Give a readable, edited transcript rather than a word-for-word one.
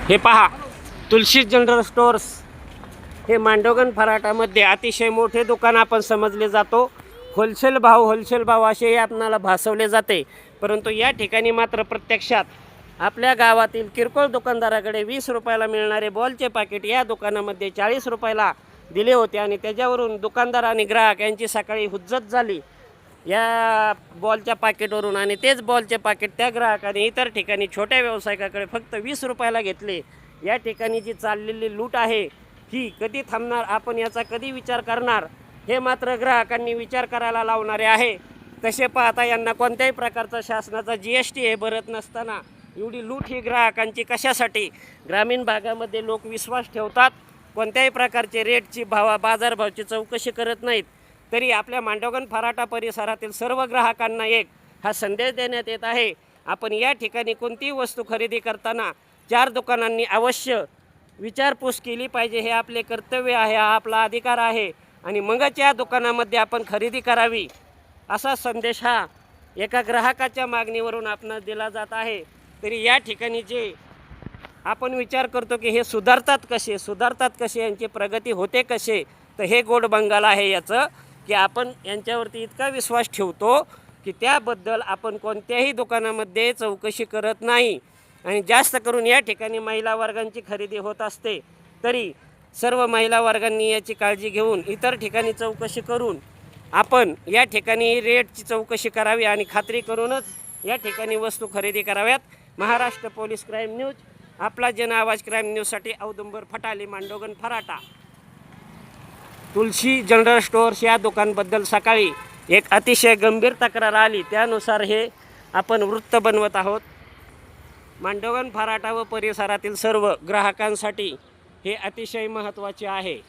हे पहा, तुलसी general stores हे मांडोगण फराटामध्ये अतिशय मोठे दुकान आपण समजले जातो. होलसेल भाव असे आपणाला भासवले जाते. परंतु या ठिकाणी मात्र प्रत्यक्षात आपल्या गावातील किरकोळ दुकानदाराकडे 20 रुपयाला मिळणारे बॉलचे पाकिट या दुकानामध्ये 40 रुपयाला दिले होते आणि त्याच्यावरून दुकानदार आणि ग्राहक यांची सकाळी हुज्जत झाली या बॉलच्या पाकिटवरून. आणि तेच बॉलचे पाकिट त्या ग्राहकाने इतर ठिकाणी छोट्या व्यावसायिकाकडे फक्त 20 रुपयाला घेतले. या ठिकाणी जी चाललेली लूट आहे ही कधी थांबणार, आपण याचा कधी विचार करणार, हे मात्र ग्राहकांनी विचार करायला लावणारे आहे. तसे पाहता यांना कोणत्याही प्रकारचा शासनाचा GST हे भरत नसताना एवढी लूट ही ग्राहकांची कशासाठी? ग्रामीण भागामध्ये लोक विश्वास ठेवतात, कोणत्याही प्रकारचे रेटची बाजारभावाची चौकशी करत नाहीत. तरी आपल्या मांडोगण फराटा परिसरातील सर्व ग्राहकांना एक हा संदेश देण्यात येत आहे. आपण या ठिकाणी कोणतीही वस्तू खरेदी करताना 4 दुकानांनी अवश्य विचारपूस केली पाहिजे. हे आपले कर्तव्य आहे, हा आपला अधिकार आहे आणि मगच या दुकानामध्ये आपण खरेदी करावी असा संदेश हा एका ग्राहकाच्या मागणीवरून आपणास दिला जात आहे. तरी या ठिकाणी जे आपण विचार करतो की हे सुधारतात कसे, यांची प्रगती होते कसे, तर हे गोड बंगाल आहे याचं की आपण यांच्यावरती इतका विश्वास ठेवतो की त्याबद्दल आपण कोणत्याही दुकानामध्ये चौकशी करत नाही. आणि जास्त करून या ठिकाणी महिला वर्गांची खरेदी होत असते. तरी सर्व महिला वर्गांनी याची काळजी घेऊन इतर ठिकाणी चौकशी करून आपण या ठिकाणी रेटची चौकशी करावी आणि खात्री करूनच या ठिकाणी वस्तू खरेदी कराव्यात. महाराष्ट्र पोलीस क्राईम न्यूज, आपला जन आवाज क्राईम न्यूजसाठी औदुंबर फटाले, मांडोगण फराटा. तुलसी जनरल स्टोअर्स या दुकानबद्दल सकाळी एक अतिशय गंभीर तक्रार आली, त्यानुसार हे आपण वृत्त बनवत आहोत. मांडोगण फराटा व परिसरातील सर्व ग्राहकांसाठी हे अतिशय महत्त्वाचे आहे.